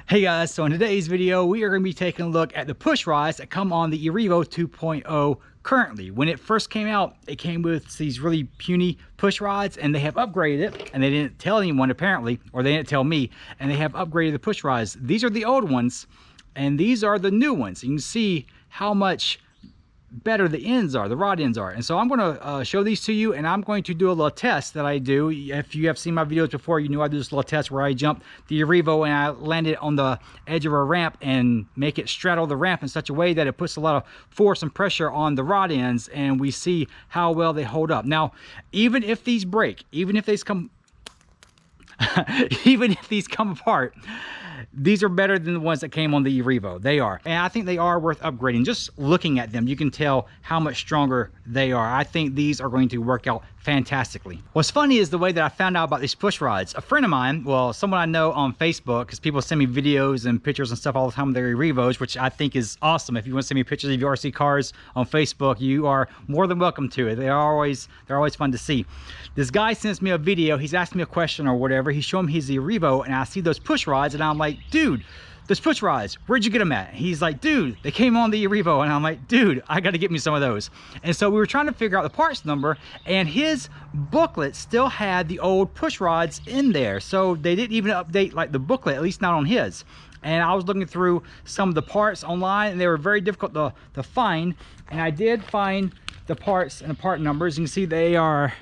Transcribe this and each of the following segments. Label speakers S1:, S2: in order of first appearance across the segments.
S1: Hey guys, so in today's video we are going to be taking a look at the push rods that come on the E Revo 2.0 currently. When it first came out, it came with these really puny push rods, and they have upgraded it, and they didn't tell anyone apparently, or they didn't tell me, and they have upgraded the push rods. These are the old ones and these are the new ones. You can see how much better the ends are, the rod ends are. And so I'm going to show these to you, and I'm going to do a little test that I do. If you have seen my videos before, you know I do this little test where I jump the Revo and I land it on the edge of a ramp and make it straddle the ramp in such a way that it puts a lot of force and pressure on the rod ends, and we see how well they hold up. Now, even if these break, even if these come even if these come apart, these are better than the ones that came on the E Revo. They are. And I think they are worth upgrading. Just looking at them, you can tell how much stronger they are. I think these are going to work out fantastically. What's funny is the way that I found out about these push rods. A friend of mine, well, someone I know on Facebook, because people send me videos and pictures and stuff all the time of their E Revos, which I think is awesome. If you want to send me pictures of your RC cars on Facebook, you are more than welcome to it. They're always fun to see. This guy sends me a video. He's asking me a question or whatever. He's showing me his E Revo, and I see those push rods, and I'm like, dude, those push rods, where'd you get them at? He's like, dude, they came on the E Revo. And I'm like, dude, I got to get me some of those. And so we were trying to figure out the parts number, and his booklet still had the old push rods in there. So they didn't even update like the booklet, at least not on his. And I was looking through some of the parts online, and they were very difficult to find. And I did find the parts and the part numbers. You can see they are,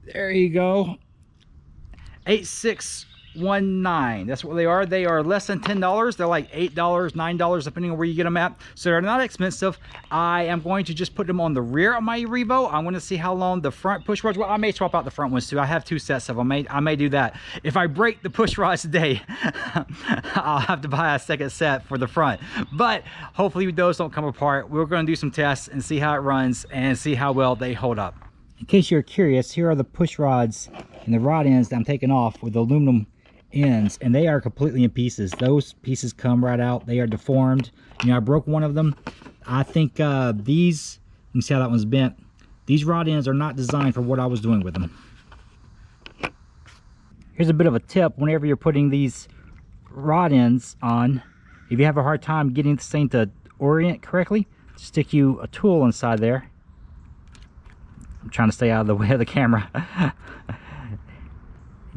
S1: there you go, 8619. That's what they are. They are less than $10. They're like $8, $9, depending on where you get them at. So they're not expensive. I am going to just put them on the rear of my Revo. I'm going to see how long the front push rods. Well, I may swap out the front ones too. I have two sets of them. I may do that. If I break the push rods today, I'll have to buy a second set for the front. But hopefully those don't come apart. We're going to do some tests and see how it runs and see how well they hold up. In case you're curious, here are the push rods and the rod ends that I'm taking off with the aluminum ends, and they are completely in pieces. Those pieces come right out. They are deformed. You know, I broke one of them. I think these, you can see how that one's bent. These rod ends are not designed for what I was doing with them. Here's a bit of a tip. Whenever you're putting these rod ends on, if you have a hard time getting this thing to orient correctly, stick you a tool inside there. I'm trying to stay out of the way of the camera.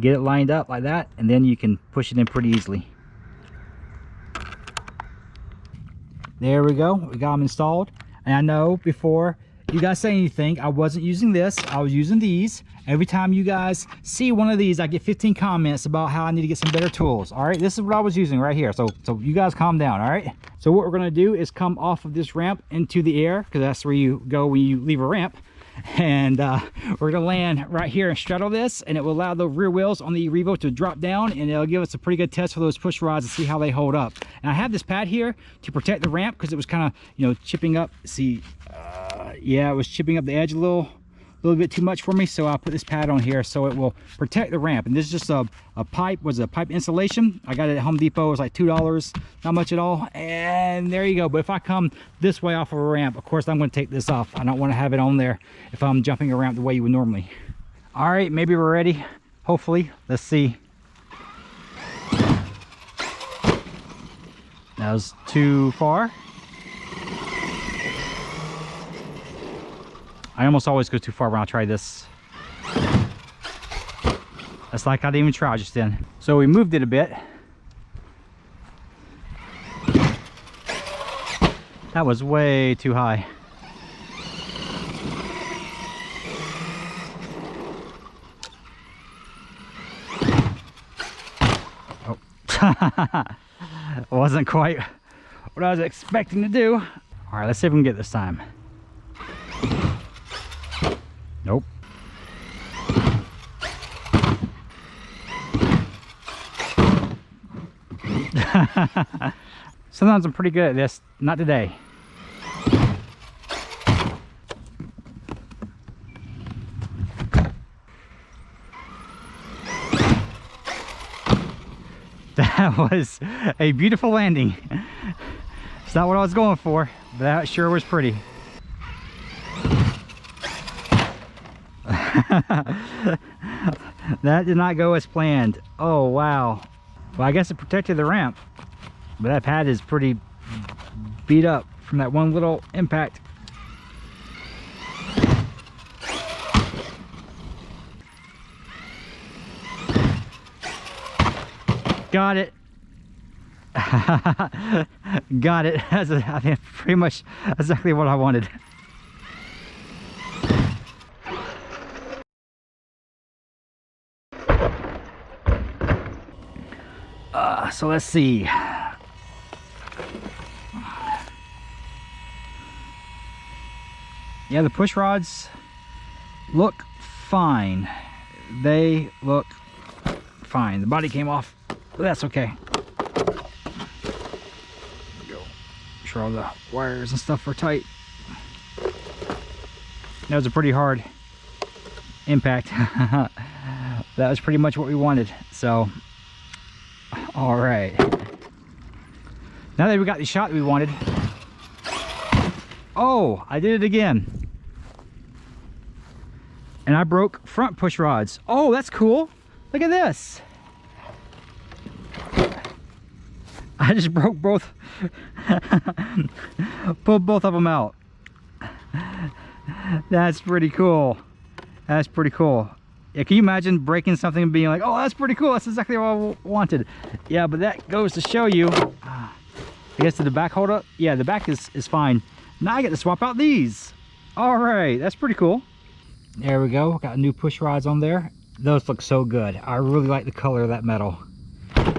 S1: Get it lined up like that, and then you can push it in pretty easily. There we go. We got them installed. And I know before you guys say anything, I wasn't using this. I was using these. Every time you guys see one of these, I get 15 comments about how I need to get some better tools. All right, this is what I was using right here. So you guys calm down. All right. So what we're going to do is come off of this ramp into the air, because that's where you go when you leave a ramp. And we're gonna land right here and straddle this, and it will allow the rear wheels on the Revo to drop down, and it'll give us a pretty good test for those push rods to see how they hold up. And I have this pad here to protect the ramp because it was kind of, you know, chipping up. See, yeah, it was chipping up the edge a little bit too much for me, so I'll put this pad on here so it will protect the ramp. And this is just a pipe, was a pipe insulation. I got it at Home Depot. It was like $2, not much at all. And there you go. But if I come this way off of a ramp, of course I'm going to take this off. I don't want to have it on there if I'm jumping a ramp the way you would normally. All right, maybe we're ready. Hopefully. Let's see. That was too far. I almost always go too far when I try this. That's like I didn't even try just then. So we moved it a bit. That was way too high. Oh. Wasn't quite what I was expecting to do. All right, let's see if we can get this time. Nope. Sometimes I'm pretty good at this. Not today. That was a beautiful landing. It's not what I was going for, but that sure was pretty. That did not go as planned. Oh wow. Well, I guess it protected the ramp. But that pad is pretty beat up from that one little impact. Got it. Got it. That's I think pretty much exactly what I wanted. So let's see. Yeah, the push rods look fine. They look fine. The body came off, but that's okay. Go. Make sure all the wires and stuff are tight. That was a pretty hard impact. That was pretty much what we wanted. So, all right. Now that we got the shot that we wanted. Oh, I did it again. And I broke front push rods. Oh, that's cool. Look at this. I just broke both. Pulled both of them out. That's pretty cool. That's pretty cool. Yeah, can you imagine breaking something and being like, oh, that's pretty cool. That's exactly what I wanted. Yeah, but that goes to show you. I guess did the back hold up? Yeah, the back is fine. Now I get to swap out these. All right, that's pretty cool. There we go. Got new push rods on there. Those look so good. I really like the color of that metal.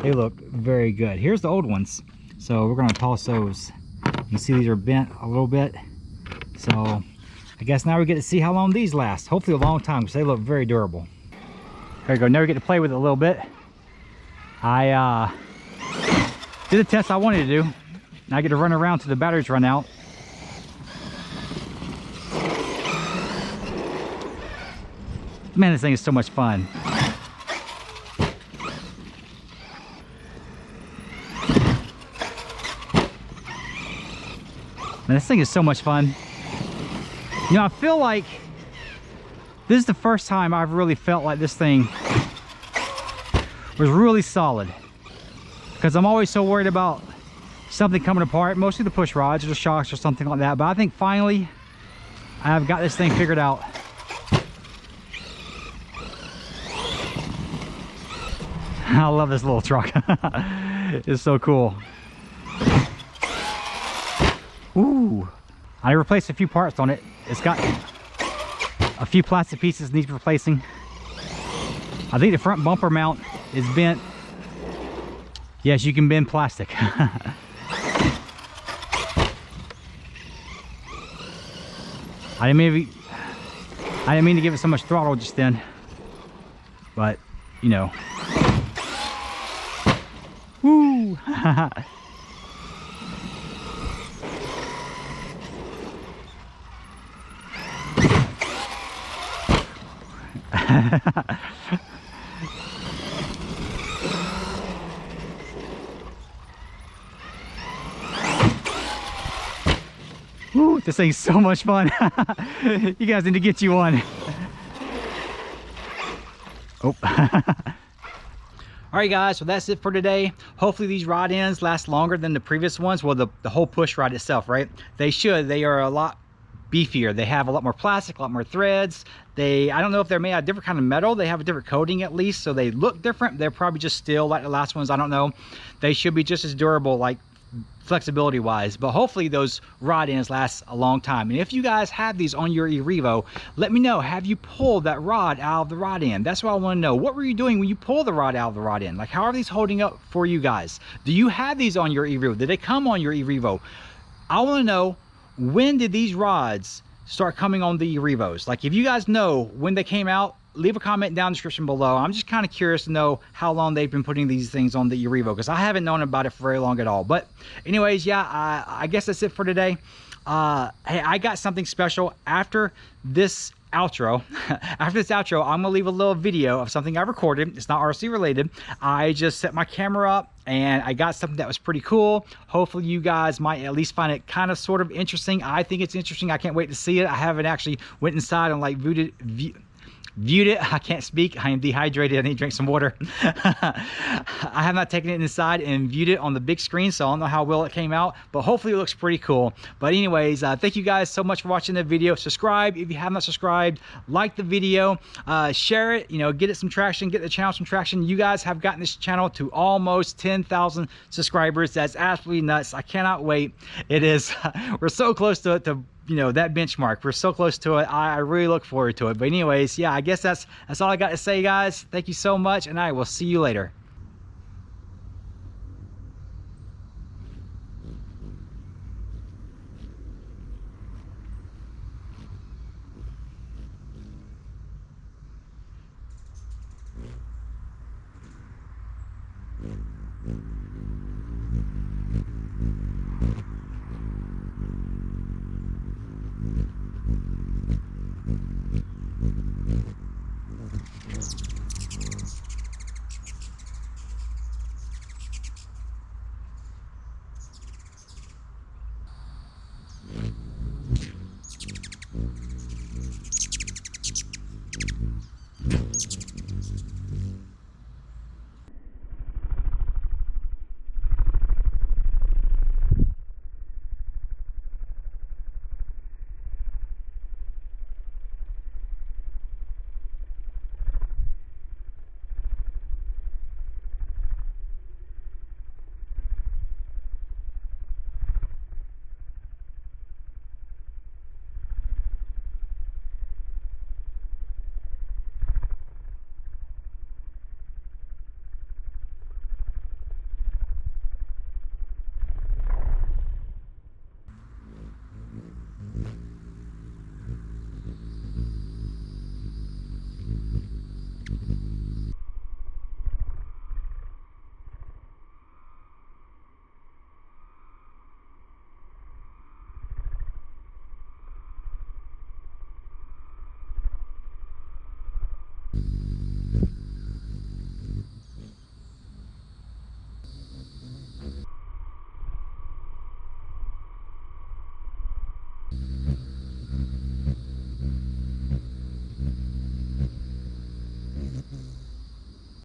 S1: They look very good. Here's the old ones. So we're gonna toss those. You can see these are bent a little bit. So I guess now we get to see how long these last. Hopefully a long time, because they look very durable. There you go. Now we get to play with it a little bit. I did the test I wanted to do. Now I get to run around till the batteries run out. Man, this thing is so much fun. Man, this thing is so much fun. You know, I feel like this is the first time I've really felt like this thing was really solid. Because I'm always so worried about something coming apart, mostly the push rods or the shocks or something like that. But I think finally I've got this thing figured out. I love this little truck. It's so cool. Ooh. I replaced a few parts on it. It's got a few plastic pieces needs replacing. I think the front bumper mount is bent. Yes, you can bend plastic. I didn't mean to give it so much throttle just then, but you know. Woo! Woo, this thing's so much fun. You guys need to get you one. Oh. All right, guys, so that's it for today. Hopefully these rod ends last longer than the previous ones. Well, the whole push rod itself, right? They should. They are a lot beefier. They have a lot more plastic, a lot more threads. I don't know if they're made out of different kind of metal. They have a different coating at least, so they look different. They're probably just steel like the last ones. I don't know. They should be just as durable, like flexibility wise, but hopefully those rod ends last a long time. And if you guys have these on your E Revo, let me know, have you pulled that rod out of the rod end? That's what I want to know. What were you doing when you pull the rod out of the rod end? Like, how are these holding up for you guys? Do you have these on your E Revo? Did they come on your E Revo? I want to know, when did these rods start coming on the E Revos? Like, if you guys know when they came out, leave a comment down in the description below. I'm just kind of curious to know how long they've been putting these things on the E Revo, because I haven't known about it for very long at all. But anyways, yeah, I guess that's it for today. Hey, I got something special after this outro. After this outro, I'm gonna leave a little video of something I recorded. It's not RC related. I just set my camera up and I got something that was pretty cool. Hopefully you guys might at least find it kind of sort of interesting. I think it's interesting. I can't wait to see it. I haven't actually went inside and like viewed it. I can't speak. I am dehydrated. I need to drink some water. I have not taken it inside and viewed it on the big screen, so I don't know how well it came out, but hopefully it looks pretty cool. But anyways, thank you guys so much for watching the video. Subscribe if you have not subscribed. Like the video. Share it. You know, get it some traction. Get the channel some traction. You guys have gotten this channel to almost 10,000 subscribers. That's absolutely nuts. I cannot wait. It is. We're so close to it, you know, that benchmark. We're so close to it. I really look forward to it. But anyways, yeah, I guess that's all I got to say, guys. Thank you so much, and I will see you later.